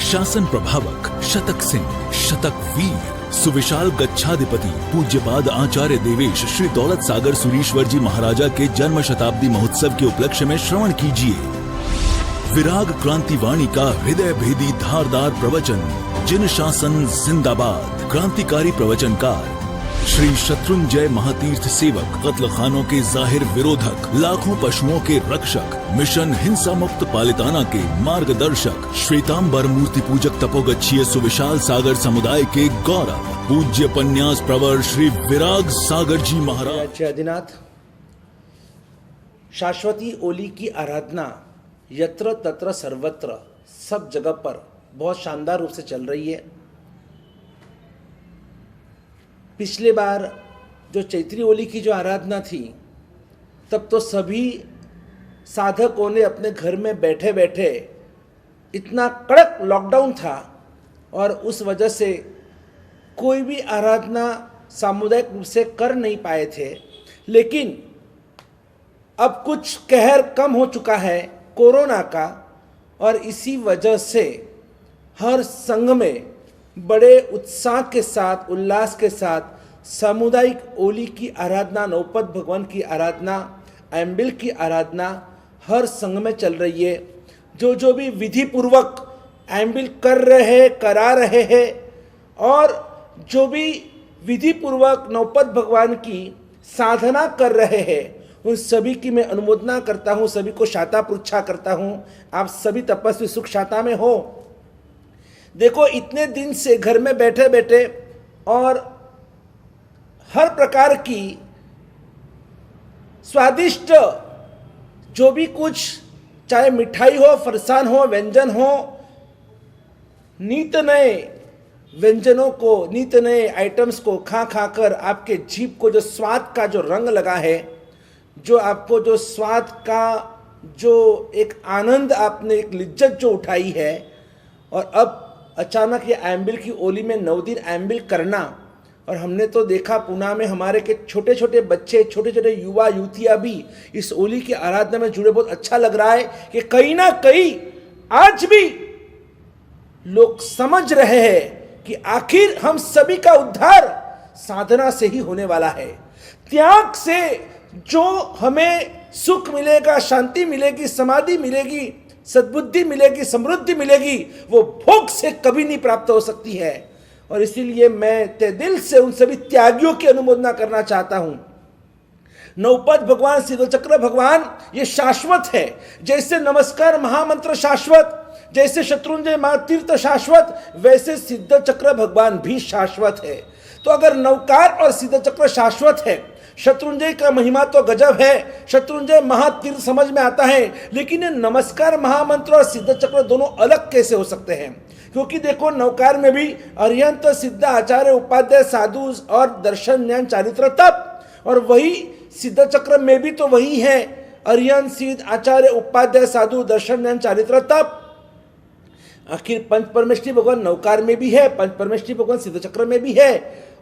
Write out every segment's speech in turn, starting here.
शासन प्रभावक शतक सिंह, शतक वीर, सुविशाल गच्छाधिपति पूज्यपाद आचार्य देवेश श्री दौलत सागर सुरीश्वर जी महाराजा के जन्म शताब्दी महोत्सव के उपलक्ष्य में श्रवण कीजिए विराग क्रांति वाणी का हृदय भेदी धारदार प्रवचन। जिन शासन जिंदाबाद। क्रांतिकारी प्रवचनकार श्री शत्रुंजय महातीर्थ सेवक, कत्ल खानों के जाहिर विरोधक, लाखों पशुओं के रक्षक, मिशन हिंसा मुक्त पालिताना के मार्गदर्शक, श्वेतांबर मूर्ति पूजक तपोगच्छीय सुविशाल सागर समुदाय के गौरव, पूज्य पन्यास प्रवर श्री विराग सागर जी महाराज। अधिनाथ शाश्वती ओली की आराधना यत्र तत्र सर्वत्र सब जगह पर बहुत शानदार रूप से चल रही है। पिछले बार जो चैत्री ओली की जो आराधना थी, तब तो सभी साधकों ने अपने घर में बैठे बैठे, इतना कड़क लॉकडाउन था और उस वजह से कोई भी आराधना सामुदायिक रूप से कर नहीं पाए थे। लेकिन अब कुछ कहर कम हो चुका है कोरोना का, और इसी वजह से हर संघ में बड़े उत्साह के साथ, उल्लास के साथ सामुदायिक ओली की आराधना, नौपत भगवान की आराधना, एम्बिल की आराधना हर संघ में चल रही है। जो भी विधि पूर्वक एम्बिल कर रहे हैं, करा रहे हैं, और जो भी विधि पूर्वक नौपत भगवान की साधना कर रहे हैं, उन सभी की मैं अनुमोदना करता हूँ, सभी को शाता पृच्छा करता हूँ। आप सभी तपस्वी सुख शाता में हो। देखो, इतने दिन से घर में बैठे बैठे और हर प्रकार की स्वादिष्ट जो भी कुछ, चाहे मिठाई हो, फरसान हो, व्यंजन हो, नित नए व्यंजनों को, नित नए आइटम्स को खा कर आपके जीभ को जो स्वाद का जो रंग लगा है, जो आपको जो स्वाद का जो एक आनंद, आपने एक लिज्जत जो उठाई है, और अब अचानक ये एम्बिल की ओली में 9 दिन एम्बिल करना। और हमने तो देखा पुणे में हमारे के छोटे छोटे बच्चे, छोटे छोटे युवा युवतियाँ भी इस ओली की आराधना में जुड़े। बहुत अच्छा लग रहा है कि कहीं ना कहीं आज भी लोग समझ रहे हैं कि आखिर हम सभी का उद्धार साधना से ही होने वाला है। त्याग से जो हमें सुख मिलेगा, शांति मिलेगी, समाधि मिलेगी, सद्बुद्धि मिलेगी, समृद्धि मिलेगी, वो भोग से कभी नहीं प्राप्त हो सकती है। और इसीलिए मैं ते दिल से उन सभी त्यागियों की अनुमोदना करना चाहता हूं। नौपत भगवान, सिद्ध चक्र भगवान ये शाश्वत है। जैसे नमस्कार महामंत्र शाश्वत, जैसे शत्रुंजय महातीर्थ शाश्वत, वैसे सिद्ध चक्र भगवान भी शाश्वत है। तो अगर नवकार और सिद्ध चक्र शाश्वत है, शत्रुंजय का महिमा तो गजब है, शत्रुंजय महातीर्थ समझ में आता है, लेकिन ये नमस्कार महामंत्र और सिद्ध चक्र दोनों अलग कैसे हो सकते हैं? क्योंकि देखो, नवकार में भी अरिहंत, सिद्ध, आचार्य, उपाध्याय, साधु और दर्शन, ज्ञान, चारित्र, तप, और वही सिद्ध चक्र में भी तो वही है, अरिहंत, सिद्ध, आचार्य, उपाध्याय, साधु, दर्शन, ज्ञान, चारित्र, तप। आखिर पंच परमेष्ठी भगवान नवकार में भी है, पंच परमेष्ठी भगवान सिद्ध चक्र में भी है,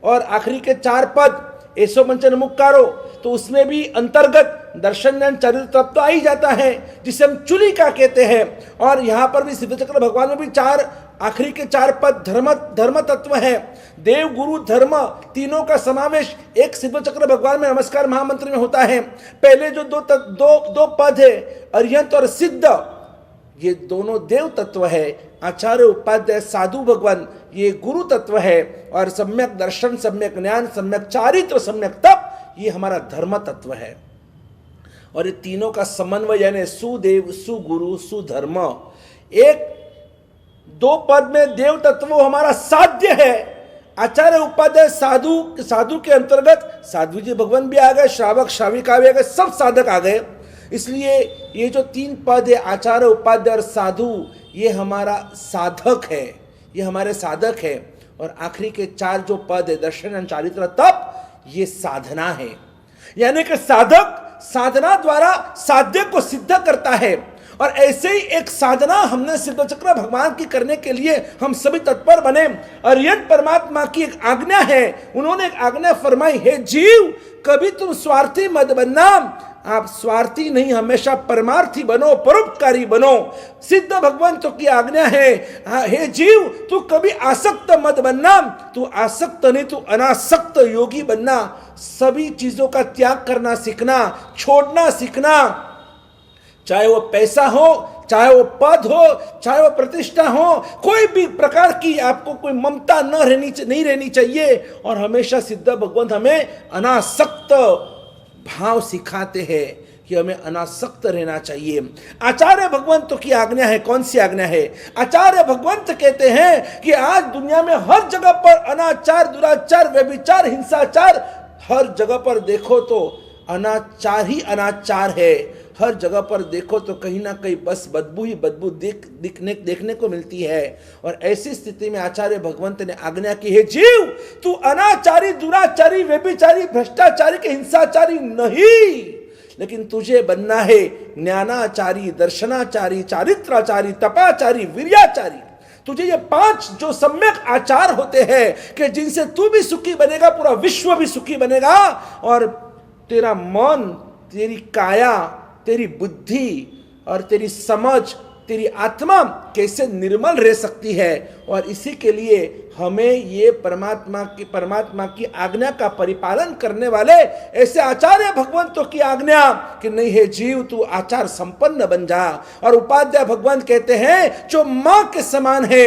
और आखिरी के 4 पद ऐसो पंचन मुक्कारो, तो उसमें भी अंतर्गत दर्शन, ज्ञान, चरित्र, तप तो आ ही जाता है, जिसे हम चुलिका कहते हैं। और यहाँ पर भी सिद्ध चक्र भगवान में भी 4 आखिरी के 4 पद धर्म तत्व है। देव, गुरु, धर्म तीनों का समावेश एक सिद्ध चक्र भगवान में नमस्कार महामंत्र में होता है। पहले जो दो पद है, अरिहंत और सिद्ध, ये दोनों देव तत्व है। आचार्य, उपाध्याय, साधु भगवान ये गुरु तत्व है, और सम्यक दर्शन, सम्यक ज्ञान, सम्यक चारित्र, सम्यक तप ये हमारा धर्म तत्व है। और ये तीनों का समन्वय यानी सुदेव, सुगुरु, सुधर्म, एक 2 पद में देव तत्व हमारा साध्य है। आचार्य, उपाध्याय, साधु के अंतर्गत साध्वी जी भगवान भी आ गए, श्रावक, श्राविका भी आ गए, सब साधक आ गए। इसलिए ये जो 3 पद है, आचार्य, उपाध्याय और साधु, ये हमारा साधक है, ये हमारे साधक है। और आखिरी के 4 जो पद है, दर्शन, चारित्र, तप, ये साधना है। यानी कि साधक साधना द्वारा साध्य को सिद्ध करता है। और ऐसे ही एक साधना हमने सिद्ध चक्र भगवान की करने के लिए हम सभी तत्पर बने। अरिहंत परमात्मा की एक आज्ञा है, उन्होंने एक आज्ञा फरमाई है, जीव कभी तुम स्वार्थी मत बनना, आप स्वार्थी नहीं, हमेशा परमार्थी बनो, परोपकारी बनो। सिद्ध भगवंतों की आज्ञा है, हे जीव तू कभी आसक्त मत बनना, तू आसक्त नहीं तू अनासक्त योगी बनना। सभी चीजों का त्याग करना सीखना, छोड़ना सीखना, चाहे वो पैसा हो, चाहे वो पद हो, चाहे वो प्रतिष्ठा हो, कोई भी प्रकार की आपको कोई ममता नहीं रहनी चाहिए। और हमेशा सिद्ध भगवंत हमें अनासक्त भाव सिखाते हैं कि हमें अनासक्त रहना चाहिए। आचार्य भगवंतों की आज्ञा है, कौन सी आज्ञा है? आचार्य भगवंत कहते हैं कि आज दुनिया में हर जगह पर अनाचार, दुराचार, व्यभिचार, हिंसाचार, हर जगह पर देखो तो अनाचार ही अनाचार है। हर जगह पर देखो तो कहीं ना कहीं बस बदबू ही बदबू देखने को मिलती है। और ऐसी स्थिति में आचार्य भगवंत ने आज्ञा की है, जीव तू अनाचारी, दुराचारी, व्यभिचारी, भ्रष्टाचारी के हिंसाचारी नहीं, लेकिन तुझे बनना है ज्ञानाचारी, दर्शनाचारी, चारित्राचारी, तपाचारी, वीर्याचारी। तुझे ये 5 जो सम्यक आचार होते हैं कि जिनसे तू भी सुखी बनेगा, पूरा विश्व भी सुखी बनेगा, और तेरा मन, तेरी काया, तेरी बुद्धि और तेरी समझ, तेरी आत्मा कैसे निर्मल रह सकती है। और इसी के लिए हमें ये परमात्मा की आज्ञा का परिपालन करने वाले ऐसे आचार्य भगवंतों की आज्ञा कि नहीं है जीव तू आचार संपन्न बन जा। और उपाध्याय भगवंत कहते हैं जो मां के समान है,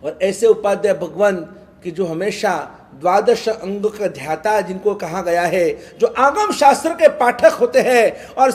और ऐसे उपाध्याय भगवंत कि जो हमेशा 12 अंग का ध्याता जिनको कहा गया है, जो आगम शास्त्र के पाठक होते हैं और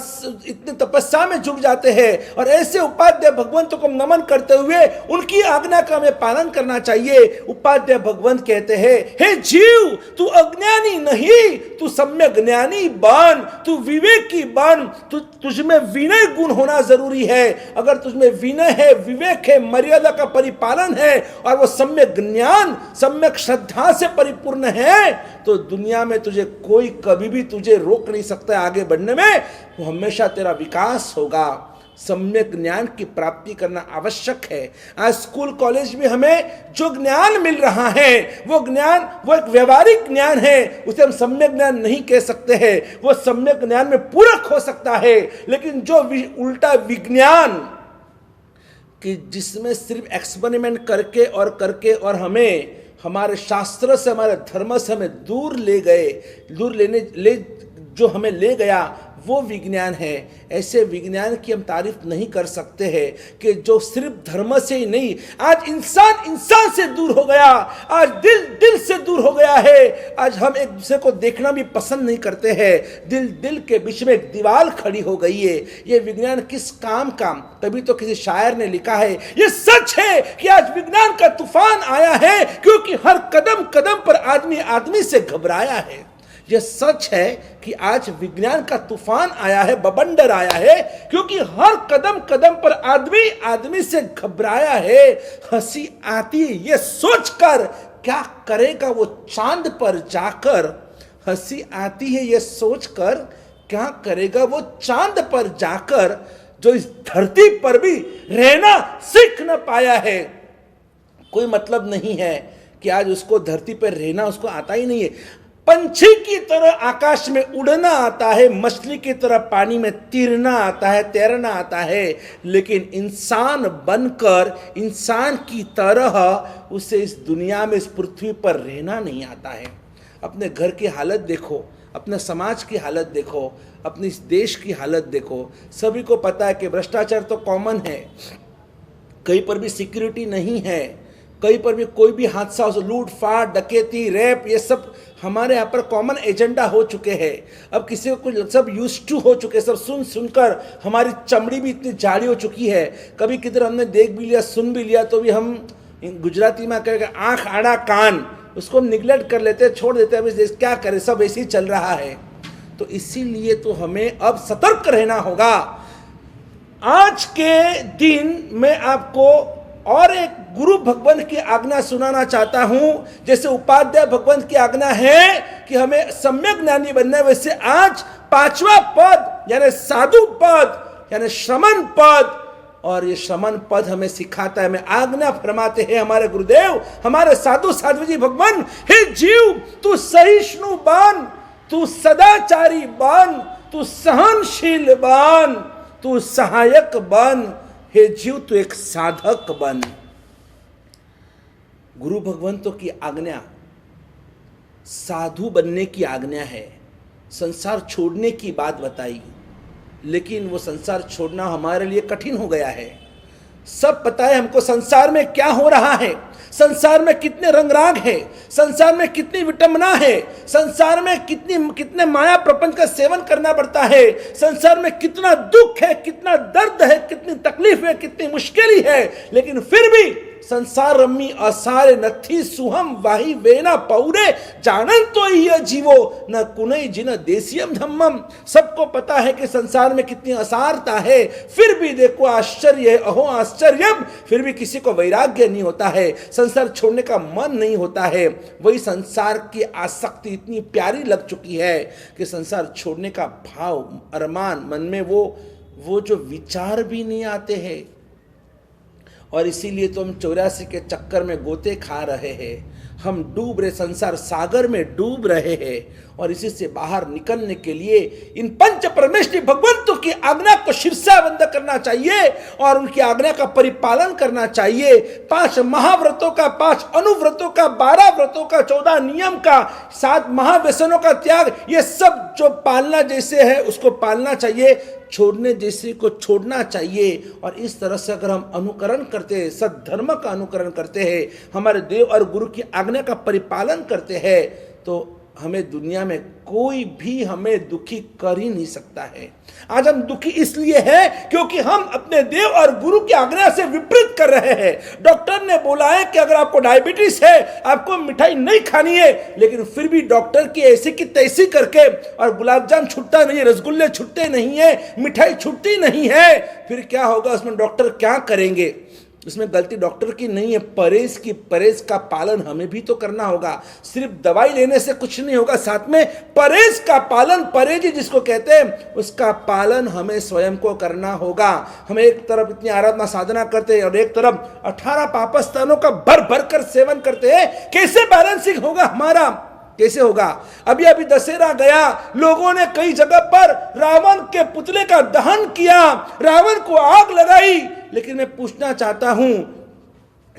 इतने तपस्या में झुक जाते हैं, और ऐसे उपाध्याय भगवंतों को नमन करते हुए उनकी आज्ञा का हमें पालन करना चाहिए। उपाध्याय भगवंत कहते हैं, हे जीव तू अज्ञानी नहीं, तू सम्यक ज्ञानी बन, तू विवेकी बन, तुझमें विनय गुण होना जरूरी है। अगर तुझमें विनय है, विवेक है, मर्यादा का परिपालन है, और वो सम्यक ज्ञान, सम्यक श्रद्धा से परिपूर्ण है, तो दुनिया में तुझे कोई कभी भी तुझे रोक नहीं सकता है आगे बढ़ने में। वो हमेशा तेरा विकास होगा। सम्यक ज्ञान की प्राप्ति करना आवश्यक है। आज स्कूल कॉलेज में हमें जो ज्ञान मिल रहा है वो ज्ञान, वो एक व्यवहारिक ज्ञान है, उसे हम सम्यक ज्ञान नहीं कह सकते हैं। वो सम्यक ज्ञान में पूरक हो सकता है, लेकिन जो उल्टा विज्ञान कि जिसमें सिर्फ एक्सपेरिमेंट करके और हमें हमारे शास्त्र से, हमारे धर्म से हमें दूर जो हमें ले गया, वो विज्ञान है। ऐसे विज्ञान की हम तारीफ नहीं कर सकते हैं कि जो सिर्फ धर्म से ही नहीं, आज इंसान से दूर हो गया, आज दिल से दूर हो गया है। आज हम एक दूसरे को देखना भी पसंद नहीं करते हैं। दिल के बीच में एक दीवार खड़ी हो गई है। ये विज्ञान किस काम का? तभी तो किसी शायर ने लिखा है, ये सच है कि आज विज्ञान का तूफान आया है, क्योंकि हर कदम पर आदमी से घबराया है। यह सच है कि आज विज्ञान का तूफान आया है, बवंडर आया है, क्योंकि हर कदम पर आदमी से घबराया है। हंसी आती है ये सोचकर क्या करेगा वो चांद पर जाकर। हंसी आती है ये सोचकर क्या करेगा वो चांद पर जाकर, जो इस धरती पर भी रहना सीख न पाया है। कोई मतलब नहीं है कि आज उसको धरती पर रहना उसको आता ही नहीं है। पंछी की तरह आकाश में उड़ना आता है, मछली की तरह पानी में तैरना आता है, लेकिन इंसान बनकर इंसान की तरह उसे इस दुनिया में, इस पृथ्वी पर रहना नहीं आता है। अपने घर की हालत देखो, अपने समाज की हालत देखो, अपने इस देश की हालत देखो। सभी को पता है कि भ्रष्टाचार तो कॉमन है, कहीं पर भी सिक्योरिटी नहीं है, कहीं पर भी कोई भी हादसा हो, लूट फाट, डकैती, रेप, ये सब हमारे यहाँ पर कॉमन एजेंडा हो चुके हैं। अब किसी को कुछ सब यूज्ड टू हो चुके, सब सुनकर हमारी चमड़ी भी इतनी जाड़ी हो चुकी है। कभी किधर हमने देख भी लिया, सुन भी लिया, तो भी हम गुजराती में कहेंगे आँख आड़ा कान, उसको निगलेक्ट कर लेते हैं, छोड़ देते हैं, क्या करें, सब ऐसे ही चल रहा है। तो इसीलिए तो हमें अब सतर्क रहना होगा। आज के दिन मैं आपको और एक गुरु भगवंत की आज्ञा सुनाना चाहता हूं। जैसे उपाध्याय भगवंत की आज्ञा है कि हमें सम्यक ज्ञानी बनना है, वैसे आज 5वां पद यानी साधु पद यानी श्रमण पद, और ये श्रमण पद हमें सिखाता है, हमें आज्ञा फरमाते हैं हमारे गुरुदेव, हमारे साधु जी भगवान, हे जीव तू सहिष्णु बन, तू सदाचारी बन, तू सहनशील बन, तू सहायक बन, हे जीव तू एक साधक बन। गुरु भगवंतों की आज्ञा साधु बनने की आज्ञा है, संसार छोड़ने की बात बताई, लेकिन वो संसार छोड़ना हमारे लिए कठिन हो गया है। सब पता है हमको संसार में क्या हो रहा है, संसार में कितने रंगराग है, संसार में कितनी विटंबना है, संसार में कितने माया प्रपंच का सेवन करना पड़ता है, संसार में कितना दुख है, कितना दर्द है, कितनी तकलीफ है, कितनी मुश्किल है, लेकिन फिर भी संसार रम्मी असारे नथी सुहम वाही वेना पौरे जानन तो यह जीवो न कुनई जिन देसियम धम्मम। सबको पता है कि संसार में कितनी असारता है, फिर भी देखो आश्चर्य, अहो आश्चर्यम, फिर भी किसी को वैराग्य नहीं होता है, संसार छोड़ने का मन नहीं होता है। वही संसार की आसक्ति इतनी प्यारी लग चुकी है कि संसार छोड़ने का भाव, अरमान मन में वो जो विचार भी नहीं आते हैं। और इसीलिए तो हम 84 के चक्कर में गोते खा रहे हैं, हम डूब रहे, संसार सागर में डूब रहे हैं। और इसी से बाहर निकलने के लिए इन पंच परमेष्ठी भगवंतों की आज्ञा को शीर्षाबंद करना चाहिए और उनकी आज्ञा का परिपालन करना चाहिए। 5 महाव्रतों का, 5 अनुव्रतों का, 12 व्रतों का, 14 नियम का, 7 महाव्यसनों का त्याग, ये सब जो पालना जैसे है उसको पालना चाहिए, छोड़ने जैसे को छोड़ना चाहिए। और इस तरह से अगर हम अनुकरण करते हैं, सद्धर्म का अनुकरण करते हैं, हमारे देव और गुरु की आज्ञा का परिपालन करते हैं, तो हमें दुनिया में कोई भी हमें दुखी कर ही नहीं सकता है। आज हम दुखी इसलिए हैं क्योंकि हम अपने देव और गुरु की आज्ञा से विपरीत कर रहे हैं। डॉक्टर ने बोला है कि अगर आपको डायबिटीज है, आपको मिठाई नहीं खानी है, लेकिन फिर भी डॉक्टर की ऐसी की तैसी करके, और गुलाब जामुन छूटता नहीं है, रसगुल्ले छूटते नहीं है, मिठाई छूटती नहीं है, फिर क्या होगा? उसमें डॉक्टर क्या करेंगे? उसमें गलती डॉक्टर की नहीं है, परहेज का पालन हमें भी तो करना होगा। सिर्फ दवाई लेने से कुछ नहीं होगा, साथ में परहेज का पालन, परहेज जिसको कहते हैं, उसका पालन हमें स्वयं को करना होगा। हम एक तरफ इतनी आराधना साधना करते हैं और एक तरफ 18 पापस्थानों का भर भर कर सेवन करते हैं। कैसे बैलेंसिंग होगा हमारा? कैसे होगा? अभी दशहरा गया, लोगों ने कई जगह पर रावण के पुतले का दहन किया, रावण को आग लगाई। लेकिन मैं पूछना चाहता हूं,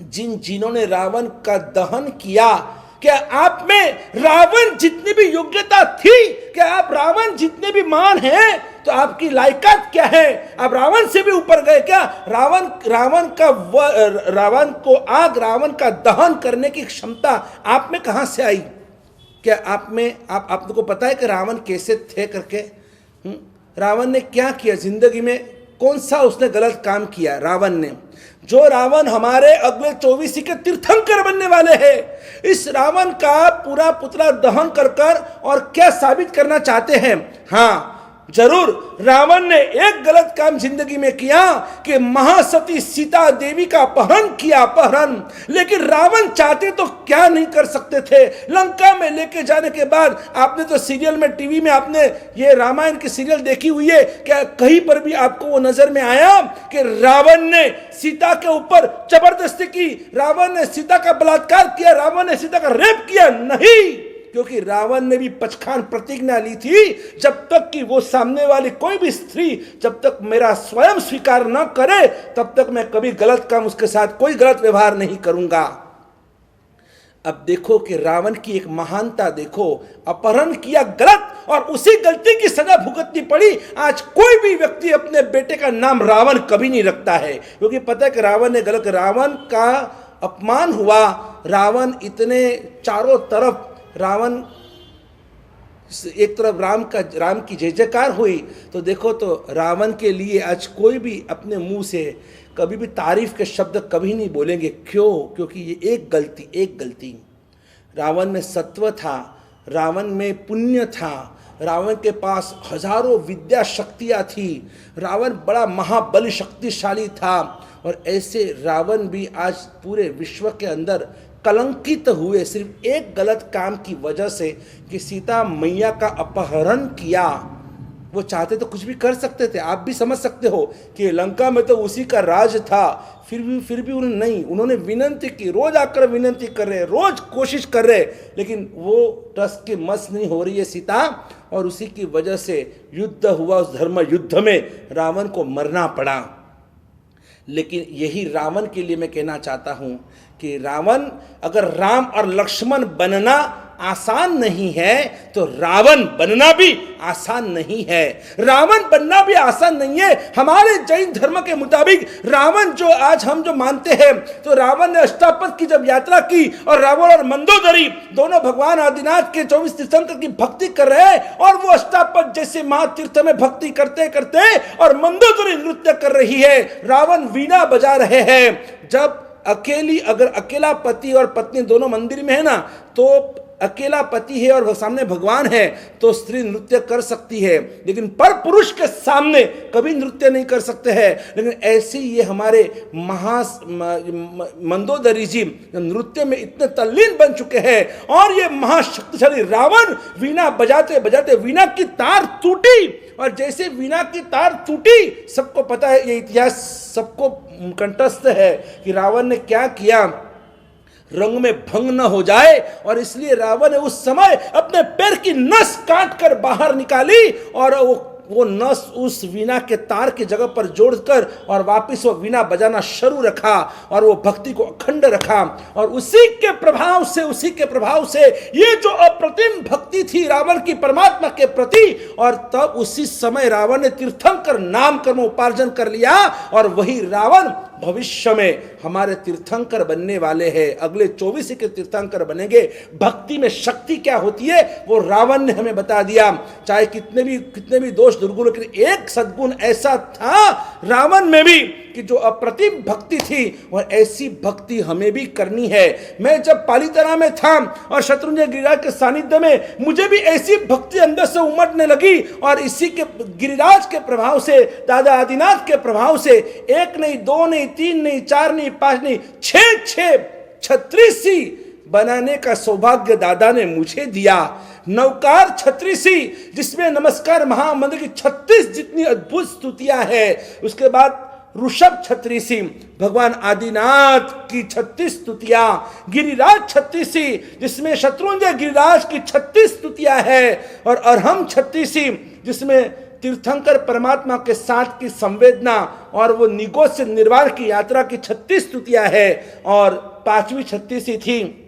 जिन्होंने रावण का दहन किया, क्या आप में रावण जितनी भी योग्यता थी? क्या आप रावण जितने भी मान हैं, तो आपकी लायकात क्या है? आप रावण से भी ऊपर गए क्या? रावण को आग, रावण का दहन करने की क्षमता आप में कहां से आई? क्या आपको पता है कि रावण कैसे थे करके? रावण ने क्या किया जिंदगी में? कौन सा उसने गलत काम किया रावण ने? जो रावण हमारे अगले 24 के तीर्थंकर बनने वाले हैं, इस रावण का पूरा पुतला दहन कर और क्या साबित करना चाहते हैं? हाँ, जरूर रावण ने एक गलत काम जिंदगी में किया कि महासती सीता देवी का अपहरण किया, अपहरण। लेकिन रावण चाहते तो क्या नहीं कर सकते थे? लंका में लेके जाने के बाद, आपने तो सीरियल में, टीवी में आपने ये रामायण की सीरियल देखी हुई है, क्या कहीं पर भी आपको वो नजर में आया कि रावण ने सीता के ऊपर जबरदस्ती की, रावण ने सीता का बलात्कार किया, रावण ने सीता का रेप किया? नहीं, क्योंकि रावण ने भी पचखान प्रतिज्ञा ली थी, जब तक कि वो सामने वाली कोई भी स्त्री जब तक मेरा स्वयं स्वीकार न करे, तब तक मैं कभी गलत काम, उसके साथ कोई गलत व्यवहार नहीं करूंगा। अब देखो कि रावण की एक महानता देखो, अपहरण किया गलत, और उसी गलती की सजा भुगतनी पड़ी। आज कोई भी व्यक्ति अपने बेटे का नाम रावण कभी नहीं रखता है, क्योंकि पता है कि रावण ने गलत, रावण का अपमान हुआ। रावण इतने चारों तरफ, रावण एक तरफ राम की जय जयकार हुई, तो देखो तो रावण के लिए आज कोई भी अपने मुंह से कभी भी तारीफ के शब्द कभी नहीं बोलेंगे। क्यों? क्योंकि ये एक गलती। रावण में सत्व था, रावण में पुण्य था, रावण के पास हजारों विद्या शक्तियाँ थी, रावण बड़ा महाबली शक्तिशाली था। और ऐसे रावण भी आज पूरे विश्व के अंदर कलंकित हुए सिर्फ एक गलत काम की वजह से कि सीता मैया का अपहरण किया। वो चाहते तो कुछ भी कर सकते थे, आप भी समझ सकते हो कि लंका में तो उसी का राज था, फिर भी उन्होंने नहीं, उन्होंने विनंती की, रोज आकर विनंती कर रहे, रोज कोशिश कर रहे, लेकिन वो टस के मस नहीं हो रही है सीता। और उसी की वजह से युद्ध हुआ, उस धर्म युद्ध में रावण को मरना पड़ा। लेकिन यही रावण के लिए मैं कहना चाहता हूं कि रावण, अगर राम और लक्ष्मण बनना आसान नहीं है तो रावण बनना भी आसान नहीं है। रावण बनना भी आसान नहीं है। हमारे जैन धर्म के मुताबिक रावण जो आज हम जो मानते हैं, तो रावण ने अष्टापद की जब यात्रा की और रावण और मंदोदरी दोनों भगवान आदिनाथ के 24 तीर्थंकर की भक्ति कर रहे हैं, और वो अष्टापद जैसे महातीर्थ में भक्ति करते करते और मंदोदरी नृत्य कर रही है, रावण वीणा बजा रहे हैं। जब अगर अकेला पति और पत्नी दोनों मंदिर में है ना, तो अकेला पति है और सामने भगवान है तो स्त्री नृत्य कर सकती है, लेकिन पर पुरुष के सामने कभी नृत्य नहीं कर सकते हैं। लेकिन ऐसे ये हमारे मंदोदरी जी नृत्य में इतने तल्लीन बन चुके हैं, और ये महाशक्तिशाली रावण वीणा बजाते बजाते वीणा की तार टूटी, और जैसे वीणा की तार टूटी, सबको पता है, ये इतिहास सबको कंठस्थ है कि रावण ने क्या किया, रंग में भंग न हो जाए, और इसलिए रावण ने उस समय अपने पैर की नस काट कर बाहर निकाली, और वो नस उस वीणा के तार की जगह पर जोड़कर और वापस वो वीणा बजाना शुरू रखा, और वो भक्ति को अखंड रखा। और उसी के प्रभाव से ये जो अप्रतिम भक्ति थी रावण की परमात्मा के प्रति, और तब उसी समय रावण ने तीर्थंकर नाम कर्म उपार्जन कर लिया, और वही रावण भविष्य में हमारे तीर्थंकर बनने वाले हैं। अगले 24 के तीर्थंकर बनेंगे। भक्ति में शक्ति क्या होती है वो रावण ने हमें बता दिया। चाहे कितने भी दोष दुर्गुण, लेकिन एक सद्गुण ऐसा था रावण में भी कि जो अप्रतिम भक्ति थी, और ऐसी भक्ति हमें भी करनी है। मैं जब पालीताना में था और शत्रुंजय गिरिराज के सानिध्य में, मुझे भी ऐसी भक्ति अंदर से उमड़ने लगी, और इसी के गिरिराज के प्रभाव से, दादा आदिनाथ के प्रभाव से, 1 नहीं 2 नहीं 3 नहीं 4 नहीं 5 नहीं 6 छत्रीसी बनाने का सौभाग्य दादा ने मुझे दिया। नवकार छत्रीसी, जिसमें नमस्कार महामंत्र की 36 जितनी अद्भुत स्तुतियां है। उसके बाद ऋषभ छत्रीसी, भगवान आदिनाथ की 36 स्तुतियां। गिरिराज छत्रीसी, जिसमें शत्रुंजय गिरिराज की 36 स्तुतियां है। और अरहम छत्रीसी, जिसमें तीर्थंकर परमात्मा के साथ की संवेदना और वो निगोद से निर्वाण की यात्रा की 36 स्तुतियां है। और 5वीं छत्तीसी थी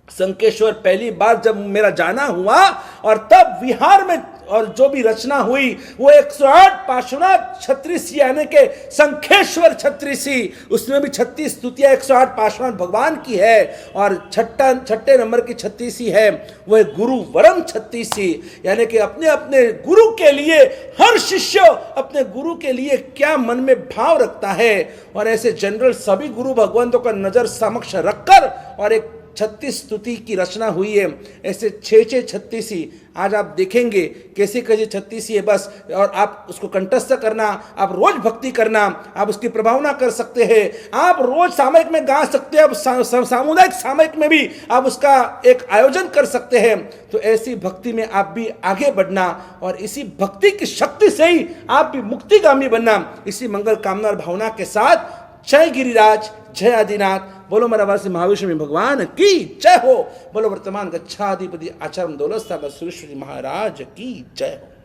संकेश्वर। पहली बार जब मेरा जाना हुआ, और तब विहार में और जो भी रचना हुई वो 108 पार्श्वनाथ छत्रीसी यानी के संखेश्वर छत्रीसी, उसमें भी 36 स्तुतियां 108 पार्श्वनाथ भगवान की है। और छठे नंबर की छत्तीसी है वह गुरु वरम छत्तीसी, यानी कि अपने अपने गुरु के लिए, हर शिष्य अपने गुरु के लिए क्या मन में भाव रखता है, और ऐसे जनरल सभी गुरु भगवंतों का नजर समक्ष रखकर और एक 36 स्तुति की रचना हुई है। ऐसे 6 छत्तीसी आज आप देखेंगे कैसे कैसे छत्तीसी है बस। और आप उसको कंठस्थ करना, आप रोज भक्ति करना, आप उसकी प्रभावना कर सकते हैं, आप रोज सामयिक में गा सकते हैं, आप सामुदायिक सामयिक में भी आप उसका एक आयोजन कर सकते हैं। तो ऐसी भक्ति में आप भी आगे बढ़ना, और इसी भक्ति की शक्ति से ही आप भी मुक्तिगामी बनना। इसी मंगल कामना और भावना के साथ जय गिरिराज, जय आदिनाथ। बोलो मरावासी महाविष्णु भगवान की जय हो। बोलो वर्तमान गच्छाधिपति आचार्य दौलत सागर सुरेश्वर जी महाराज की जय हो।